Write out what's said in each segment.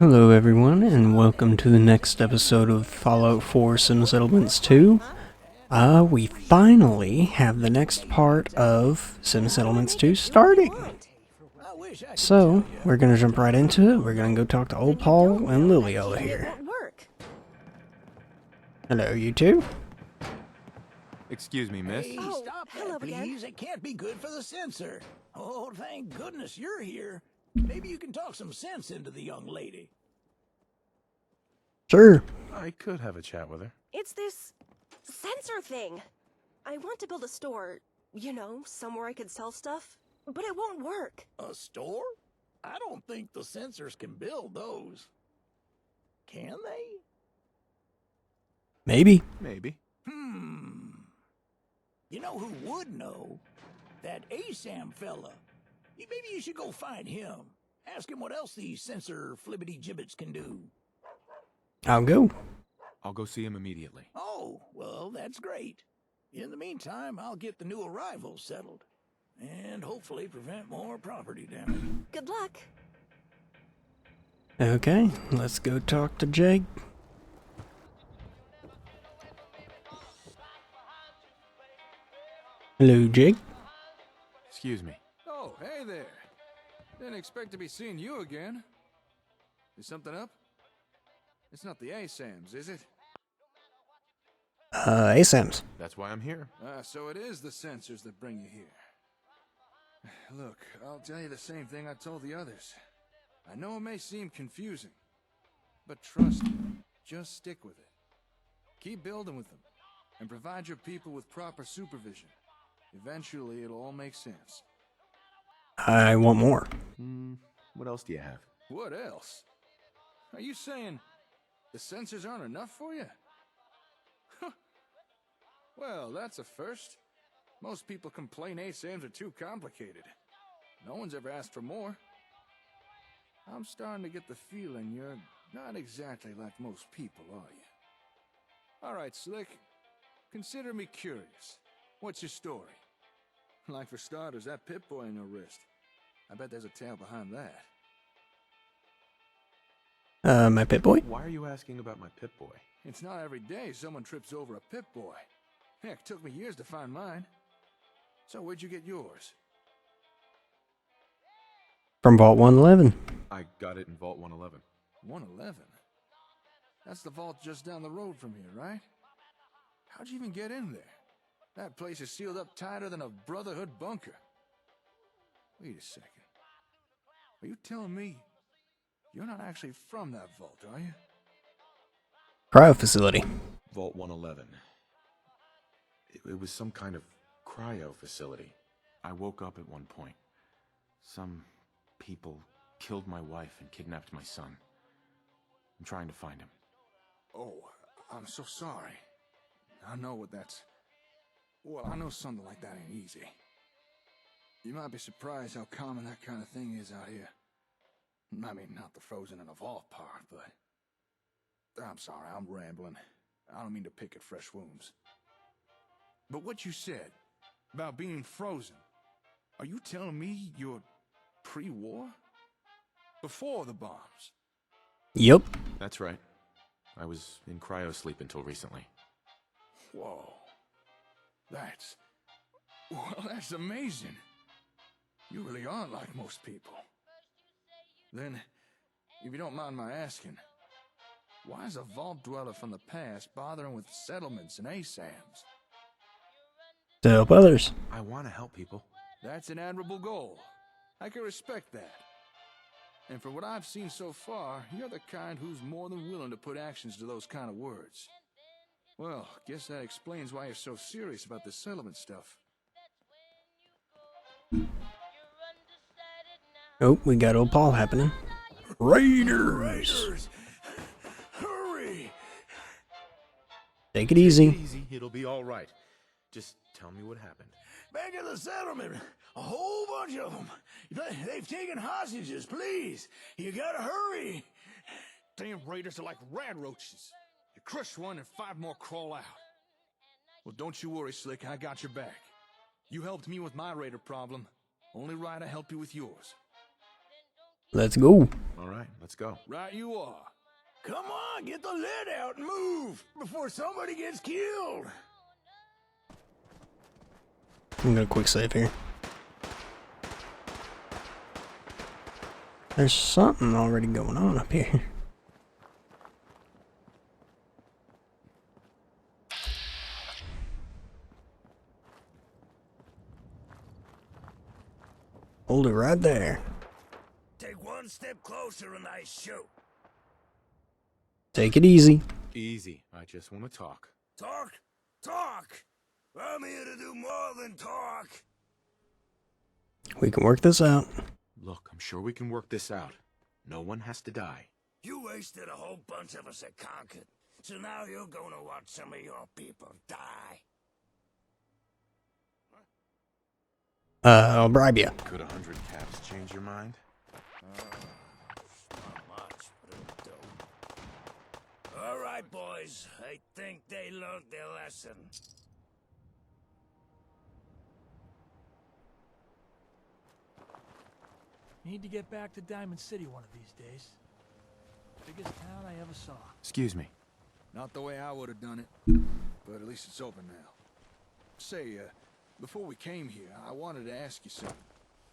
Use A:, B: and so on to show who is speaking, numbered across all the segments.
A: Hello everyone, and welcome to the next episode of Fallout 4 Sim Settlements 2. We finally have the next part of Sim Settlements 2 starting. So, we're gonna jump right into it. We're gonna go talk to old Paul and Lily over here. Hello, you two.
B: Excuse me, miss.
C: Hey, stop that, please. It can't be good for the sensor. Oh, thank goodness you're here. Maybe you can talk some sense into the young lady.
A: Sure.
B: I could have a chat with her.
D: It's this sensor thing. I want to build a store, somewhere I could sell stuff, but it won't work.
C: A store? I don't think the sensors can build those. Can they?
A: Maybe.
B: Maybe.
C: You know who would know? That ASAM fella. Maybe you should go find him. Ask him what else these sensor flibbity gibbets can do.
A: I'll go.
B: I'll go see him immediately.
C: Oh, well, that's great. In the meantime, I'll get the new arrivals settled. And hopefully prevent more property damage.
D: Good luck.
A: Okay, let's go talk to Jake. Hello, Jake.
B: Excuse me.
E: Oh, hey there. Didn't expect to be seeing you again. Is something up? It's not the ASAMs, is it?
A: ASAMs.
B: That's why I'm here.
E: So it is the sensors that bring you here. Look, I'll tell you the same thing I told the others. I know it may seem confusing, but trust me, just stick with it. Keep building with them, and provide your people with proper supervision. Eventually, it'll all make sense.
A: I want more.
B: What else do you have?
E: What else? Are you saying the sensors aren't enough for you? Well, that's a first. Most people complain ASAMs are too complicated. No one's ever asked for more. I'm starting to get the feeling you're not exactly like most people, are you? All right, Slick. Consider me curious. What's your story? Like for starters, that Pip-Boy on your wrist. I bet there's a tale behind that.
A: My Pip-Boy?
B: Why are you asking about my Pip-Boy?
E: It's not every day someone trips over a Pip-Boy. Heck, it took me years to find mine. So where'd you get yours?
A: From Vault 111.
B: I got it in Vault 111.
E: 111? That's the vault just down the road from here, right? How'd you even get in there? That place is sealed up tighter than a Brotherhood bunker. Wait a second. Are you telling me you're not actually from that vault, are you?
A: Cryo facility.
B: Vault 111. It was some kind of cryo facility. I woke up at one point. Some people killed my wife and kidnapped my son. I'm trying to find him.
E: Oh, I'm so sorry. I know what that's... Well, I know something like that ain't easy. You might be surprised how common that kind of thing is out here. I mean, not the frozen in a vault part, but... I'm sorry, I'm rambling. I don't mean to pick at fresh wounds. But what you said about being frozen, are you telling me you're pre-war? Before the bombs?
A: Yep.
B: That's right. I was in cryo sleep until recently.
E: Whoa. That's amazing. You really aren't like most people. Then, if you don't mind my asking, why is a vault dweller from the past bothering with settlements and ASAMs?
A: To help others.
B: I want to help people.
E: That's an admirable goal. I can respect that. And from what I've seen so far, you're the kind who's more than willing to put actions to those kind of words. Well, guess that explains why you're so serious about this settlement stuff.
A: Oh, we got old Paul happening. Raiders!
C: Hurry!
A: Take it easy.
B: Easy, it'll be all right. Just tell me what happened.
C: Back at the settlement, a whole bunch of them. They've taken hostages, please. You gotta hurry.
E: Damn raiders are like rad roaches. You crush one and 5 more crawl out. Well, don't you worry, Slick. I got your back. You helped me with my raider problem. Only right I help you with yours.
A: Let's go.
B: All right, let's go.
E: Right you are.
C: Come on, get the lid out and move before somebody gets killed.
A: I'm gonna quick save here. There's something already going on up here. Hold it right there.
C: Take one step closer and I shoot.
A: Take it easy.
B: Easy. I just want to talk.
C: Talk? Talk! I'm here to do more than talk.
A: We can work this out.
B: Look, I'm sure we can work this out. No one has to die.
C: You wasted a whole bunch of us at Concord, so now you're gonna watch some of your people die.
A: I'll bribe you.
B: Could 100 caps change your mind?
C: Not much, but it'll do. All right, boys. I think they learned their lesson.
F: Need to get back to Diamond City one of these days. Biggest town I ever saw.
B: Excuse me.
E: Not the way I would have done it, but at least it's open now. Say, before we came here, I wanted to ask you something.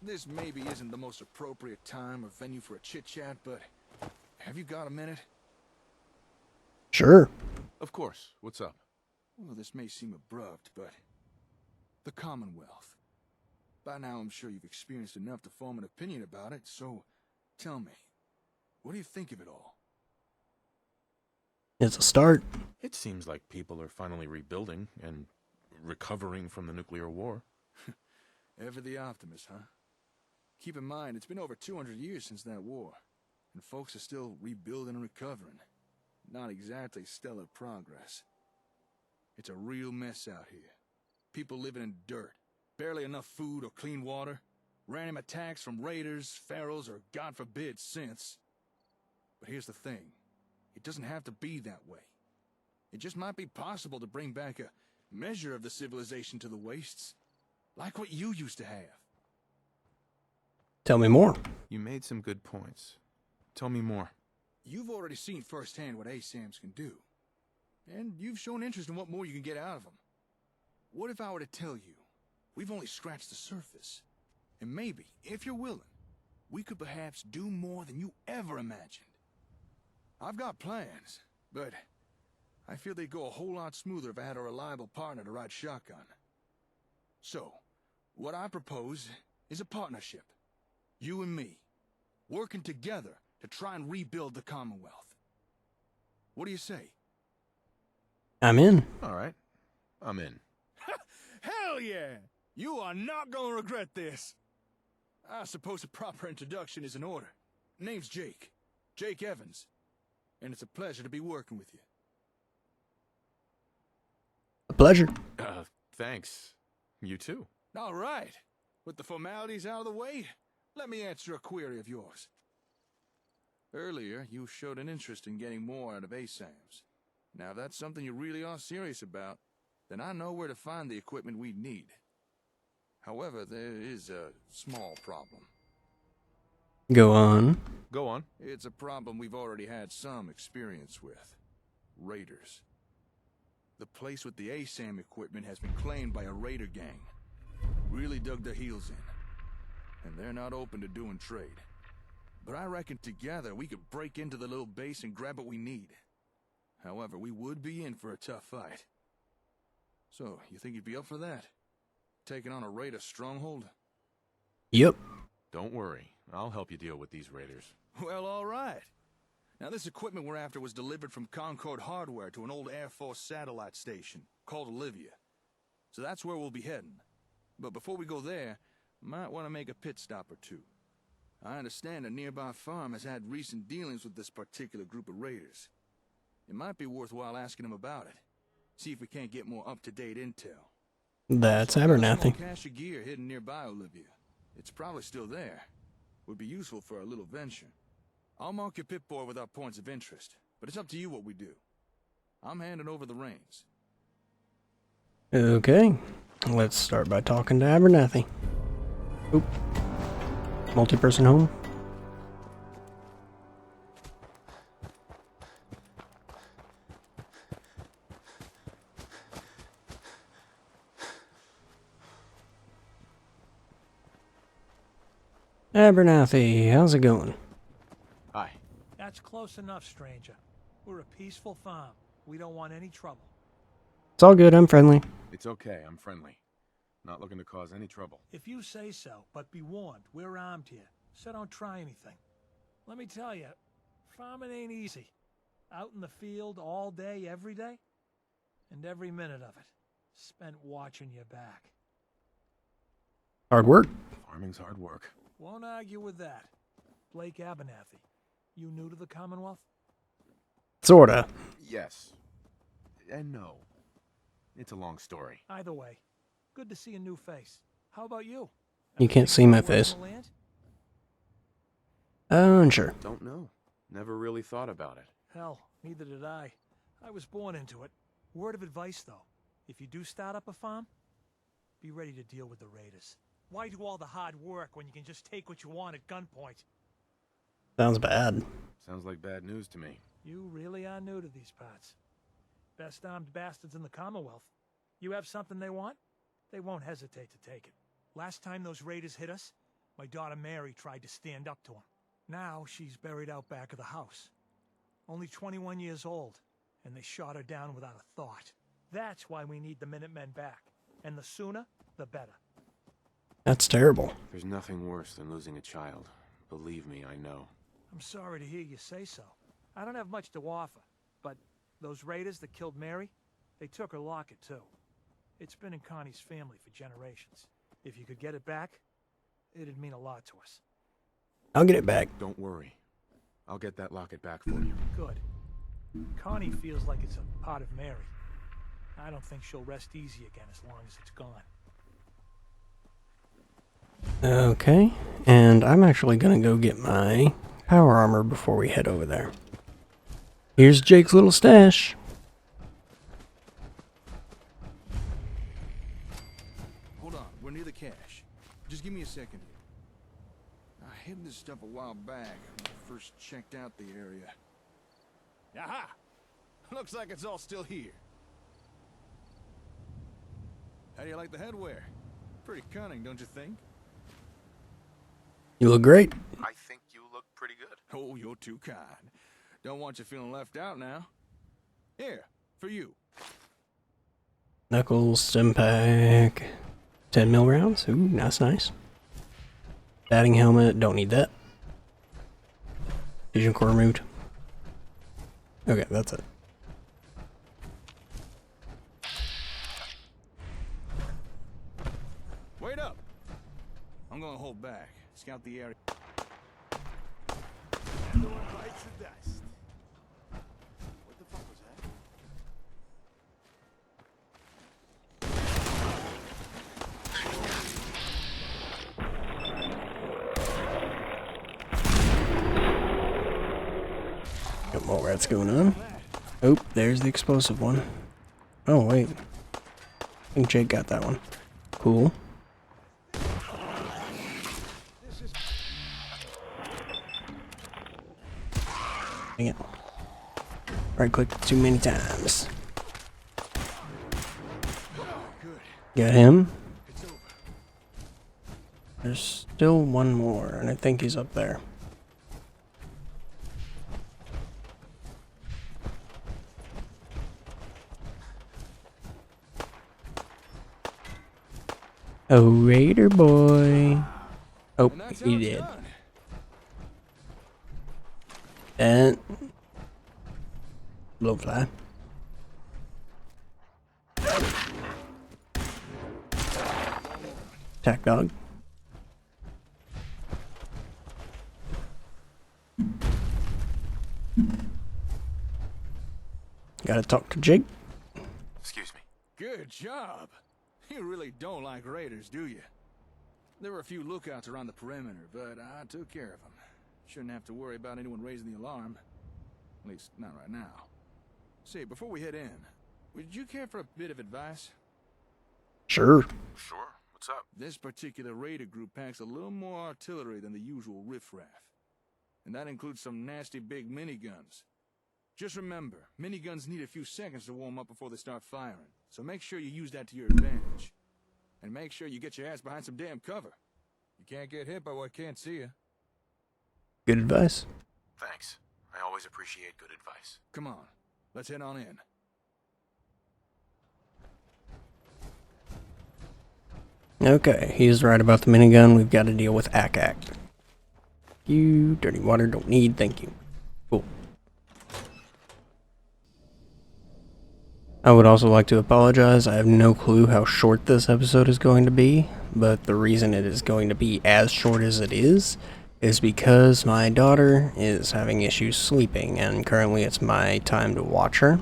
E: This maybe isn't the most appropriate time or venue for a chit-chat, but have you got a minute?
A: Sure.
B: Of course. What's up?
E: Well, this may seem abrupt, but the Commonwealth. By now, I'm sure you've experienced enough to form an opinion about it, so tell me, what do you think of it all?
A: It's a start.
B: It seems like people are finally rebuilding and recovering from the nuclear war.
E: Ever the optimist, huh? Keep in mind, it's been over 200 years since that war, and folks are still rebuilding and recovering. Not exactly stellar progress. It's a real mess out here. People living in dirt, barely enough food or clean water, random attacks from raiders, pharaohs, or God forbid, synths. But here's the thing. It doesn't have to be that way. It just might be possible to bring back a measure of the civilization to the wastes, like what you used to have.
A: Tell me more.
B: You made some good points. Tell me more.
E: You've already seen firsthand what ASAMs can do, and you've shown interest in what more you can get out of them. What if I were to tell you, we've only scratched the surface, and maybe, if you're willing, we could perhaps do more than you ever imagined? I've got plans, but I feel they'd go a whole lot smoother if I had a reliable partner to ride shotgun. So, what I propose is a partnership. You and me, working together to try and rebuild the Commonwealth. What do you say?
A: I'm in.
B: All right. I'm in.
E: Hell yeah! You are not gonna regret this. I suppose a proper introduction is in order. Name's Jake. Jake Evans. And it's a pleasure to be working with you.
A: A pleasure.
B: Thanks. You too.
E: All right. With the formalities out of the way, let me answer a query of yours. Earlier, you showed an interest in getting more out of ASAMs. Now, if that's something you really are serious about, then I know where to find the equipment we need. However, there is a small problem.
A: Go on.
B: Go on.
E: It's a problem we've already had some experience with. Raiders. The place with the ASAM equipment has been claimed by a raider gang. Really dug their heels in. And they're not open to doing trade. But I reckon together we could break into the little base and grab what we need. However, we would be in for a tough fight. So, you think you'd be up for that? Taking on a raider stronghold?
A: Yep.
B: Don't worry. I'll help you deal with these raiders.
E: Well, all right. Now, this equipment we're after was delivered from Concord Hardware to an old Air Force satellite station called Olivia. So that's where we'll be heading. But before we go there, might want to make a pit stop or two. I understand a nearby farm has had recent dealings with this particular group of raiders. It might be worthwhile asking them about it. See if we can't get more up-to-date intel.
A: That's
E: Also, I've got a
A: Abernathy.
E: small cache of gear hidden nearby Olivia. It's probably still there. Would be useful for our little venture. I'll mark your Pip-Boy with our points of interest, but it's up to you what we do. I'm handing over the reins.
A: Okay. Let's start by talking to Abernathy. Oop. Multi-person home. Abernathy, how's it going?
B: Hi.
F: That's close enough, stranger. We're a peaceful farm. We don't want any trouble.
A: It's all good, I'm friendly.
B: It's okay, I'm friendly. Not looking to cause any trouble.
F: If you say so, but be warned, we're armed here, so don't try anything. Let me tell you, farming ain't easy. Out in the field all day, every day, and every minute of it spent watching your back.
A: Hard work.
B: Farming's hard work.
F: Won't argue with that. Blake Abernathy, you new to the Commonwealth?
A: Sorta.
B: Yes. And no. It's a long story.
F: Either way, good to see a new face. How about you?
A: You can't see my face. Sure.
B: Don't know. Never really thought about it.
F: Hell, neither did I. I was born into it. Word of advice, though. If you do start up a farm, be ready to deal with the raiders. Why do all the hard work when you can just take what you want at gunpoint?
A: Sounds bad.
B: Sounds like bad news to me.
F: You really are new to these parts. Best armed bastards in the Commonwealth. You have something they want, they won't hesitate to take it. Last time those raiders hit us, my daughter Mary tried to stand up to them. Now she's buried out back of the house. Only 21 years old, and they shot her down without a thought. That's why we need the Minutemen back. And the sooner, the better.
A: That's terrible.
B: There's nothing worse than losing a child. Believe me, I know.
F: I'm sorry to hear you say so. I don't have much to offer, but those raiders that killed Mary, they took her locket too. It's been in Connie's family for generations. If you could get it back, it'd mean a lot to us.
A: I'll get it back.
B: Don't worry. I'll get that locket back for you.
F: Good. Connie feels like it's a part of Mary. I don't think she'll rest easy again as long as it's gone.
A: Okay, and I'm actually gonna go get my power armor before we head over there. Here's Jake's little stash.
E: Hold on, we're near the cache. Just give me a second here. I hid this stuff a while back when I first checked out the area. Aha! Looks like it's all still here. How do you like the headwear? Pretty cunning, don't you think?
A: You look great.
B: I think you look pretty good.
E: Oh, you're too kind. Don't want you feeling left out now. Here, for you.
A: Knuckles, stim pack, 10 mil rounds. Ooh, that's nice. Batting helmet, don't need that. Vision core removed. Okay, that's it.
E: Wait up! I'm gonna hold back. Scout the area.
C: Everyone bites the dust. What the fuck was that?
A: Got more rats going on. Oh, there's the explosive one. Oh, wait. I think Jake got that one. Cool. Dang it. Right click too many times. Got him. There's still one more, and I think he's up there. Oh, Raider boy. Oh, he did. And blowfly. Attack dog. Gotta talk to Jake.
B: Excuse me.
E: Good job. You really don't like raiders, do you? There were a few lookouts around the perimeter, but I took care of them. Shouldn't have to worry about anyone raising the alarm. At least, not right now. Say, before we head in, would you care for a bit of advice?
A: Sure.
B: Sure. What's up?
E: This particular raider group packs a little more artillery than the usual riffraff. And that includes some nasty big miniguns. Just remember, miniguns need a few seconds to warm up before they start firing. So make sure you use that to your advantage. And make sure you get your ass behind some damn cover. You can't get hit by what can't see you.
A: Good advice.
B: Thanks. I always appreciate good advice.
E: Come on, let's head on in.
A: Okay, he's right about the minigun. We've got to deal with Ak. You dirty water don't need, thank you. Cool. I would also like to apologize. I have no clue how short this episode is going to be, but the reason it is going to be as short as it is because my daughter is having issues sleeping, and currently it's my time to watch her.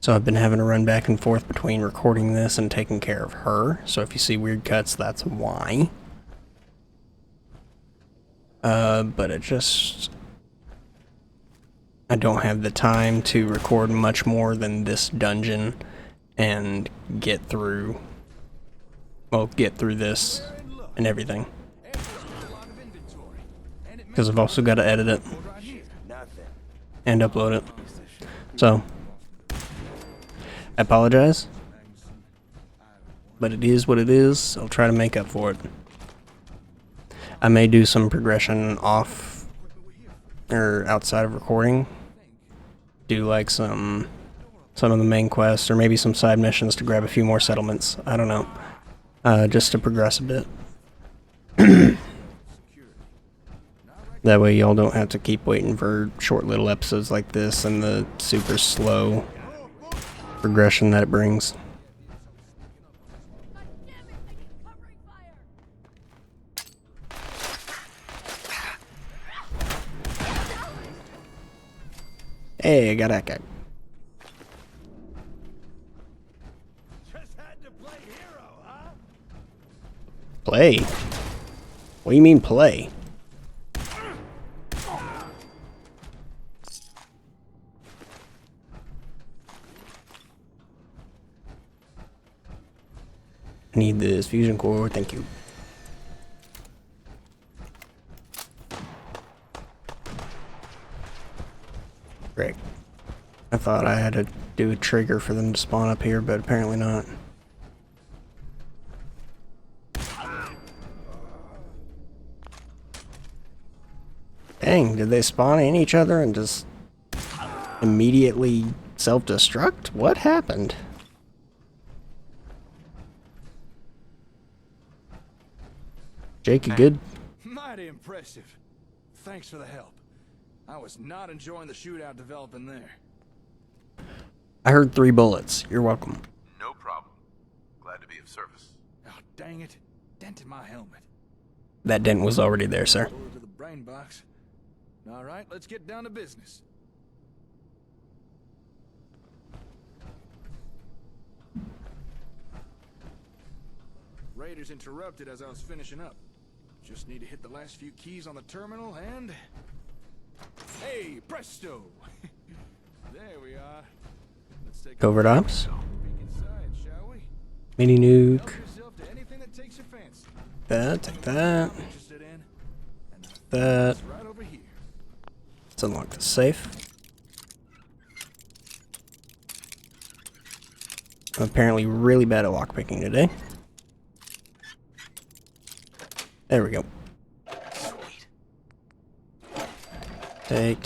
A: So I've been having to run back and forth between recording this and taking care of her. So if you see weird cuts, that's why. But it just... I don't have the time to record much more than this dungeon and get through this and everything. Because I've also got to edit it and upload it. So, I apologize, but it is what it is. I'll try to make up for it. I may do some progression off or outside of recording. Do like some of the main quests or maybe some side missions to grab a few more settlements. I don't know. Just to progress a bit. That way y'all don't have to keep waiting for short little episodes like this and the super slow progression that it brings. Hey, I got that guy.
C: Just had to play hero, huh?
A: Play? What do you mean play? I need this fusion core, thank you. Great. I thought I had to do a trigger for them to spawn up here, but apparently not. Dang, did they spawn in each other and just immediately self-destruct? What happened? Jake, you good?
E: Mighty impressive. Thanks for the help. I was not enjoying the shootout developing there.
A: I heard 3 bullets. You're welcome.
B: No problem. Glad to be of service.
E: Oh, dang it. Dented my helmet.
A: That dent was already there, sir.
E: Bullet to the brain box. All right, let's get down to business. Raiders interrupted as I was finishing up. Just need to hit the last few keys on the terminal and... Hey, presto! There we are. Let's take
A: Covert ops.
E: peek inside, shall we?
A: Mini nuke.
E: Help yourself to anything that takes your fancy.
A: That, take that.
E: Interested in? And
A: That.
E: it's right over here.
A: Let's unlock the safe. I'm apparently really bad at lockpicking today. There we go.
B: Sweet.
A: Take.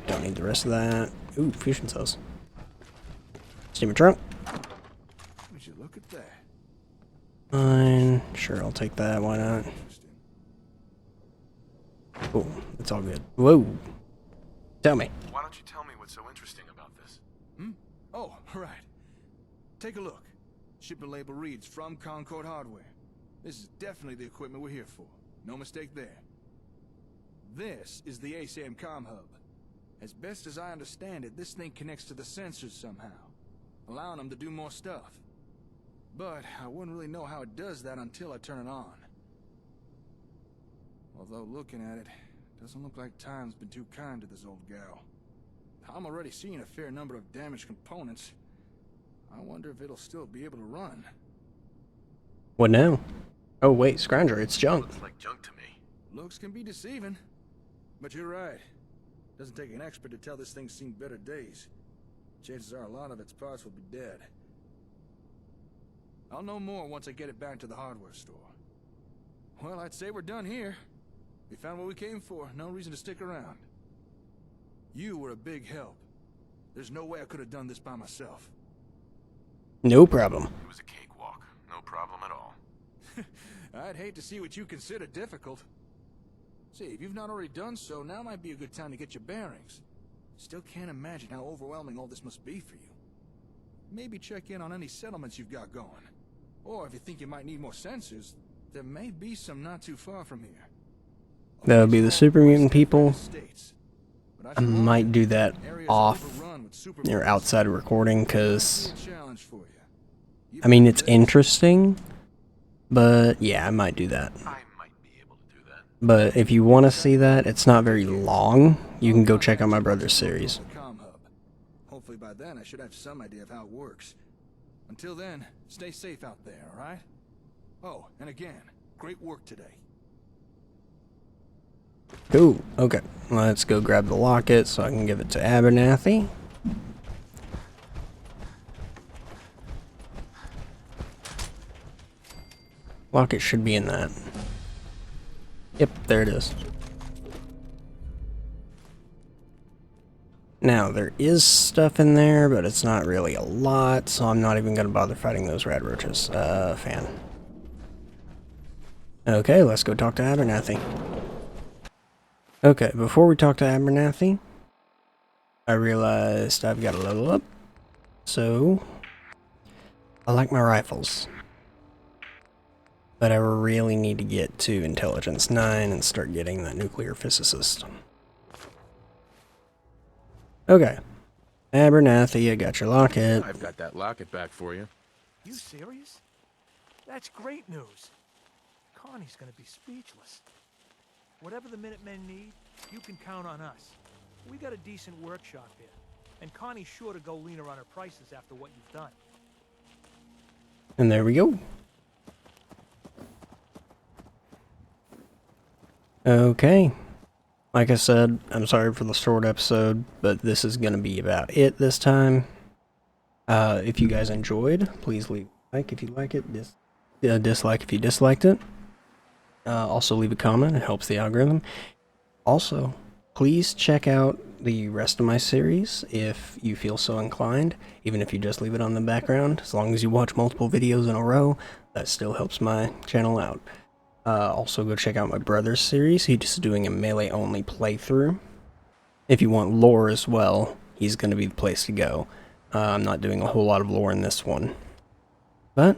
A: Don't need the rest of that. Ooh, fusion cells. Steamer trunk.
E: Would you look at that?
A: Fine. Sure, I'll take that. Why not?
E: Interesting.
A: Cool. It's all good. Whoa. Tell me.
B: Why don't you tell me what's so interesting about this?
E: Oh, right. Take a look. Shipment label reads from Concord Hardware. This is definitely the equipment we're here for. No mistake there. This is the ASAM comm hub. As best as I understand it, this thing connects to the sensors somehow, allowing them to do more stuff. But I wouldn't really know how it does that until I turn it on. Although looking at it, doesn't look like time's been too kind to this old gal. I'm already seeing a fair number of damaged components. I wonder if it'll still be able to run.
A: What now? Oh wait, Scrounger, it's junk.
B: Looks like junk to me.
E: Looks can be deceiving. But you're right. Doesn't take an expert to tell this thing's seen better days. Chances are a lot of its parts will be dead. I'll know more once I get it back to the hardware store. Well, I'd say we're done here. We found what we came for. No reason to stick around. You were a big help. There's no way I could have done this by myself.
A: No problem.
B: It was a cakewalk. No problem at all.
E: I'd hate to see what you consider difficult. See, if you've not already done so, now might be a good time to get your bearings. Still can't imagine how overwhelming all this must be for you. Maybe check in on any settlements you've got going. Or if you think you might need more sensors, there may be some not too far from here.
A: That would be the super mutant people. I might do that off or outside of recording because, I mean, it's interesting, but yeah, I might do that.
B: I might be able to do that.
A: But if you want to see that, it's not very long. You can go check out my brother's series.
E: Hopefully by then I should have some idea of how it works. Until then, stay safe out there, alright? Oh, and again, great work today.
A: Cool. Okay, let's go grab the locket so I can give it to Abernathy. Locket should be in that. Yep, there it is. Now, there is stuff in there, but it's not really a lot, so I'm not even going to bother fighting those rad roaches. Fan. Okay, let's go talk to Abernathy. Okay, before we talk to Abernathy, I realized I've got to level up. So, I like my rifles. But I really need to get to Intelligence 9 and start getting that nuclear physicist. Okay. Abernathy, I got your locket.
B: I've got that locket back for you.
F: You serious? That's great news. Connie's gonna be speechless. Whatever the Minutemen need, you can count on us. We got a decent workshop here, and Connie's sure to go leaner on her prices after what you've done.
A: And there we go. Okay. Like I said, I'm sorry for the short episode, but this is going to be about it this time. If you guys enjoyed, please leave a like if you like it, dislike if you disliked it. Also leave a comment, it helps the algorithm. Also, please check out the rest of my series if you feel so inclined, even if you just leave it on the background. As long as you watch multiple videos in a row, that still helps my channel out. Also go check out my brother's series. He's just doing a melee only playthrough. If you want lore as well, he's going to be the place to go. I'm not doing a whole lot of lore in this one. But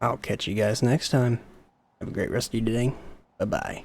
A: I'll catch you guys next time. Have a great rest of your day. Bye-bye.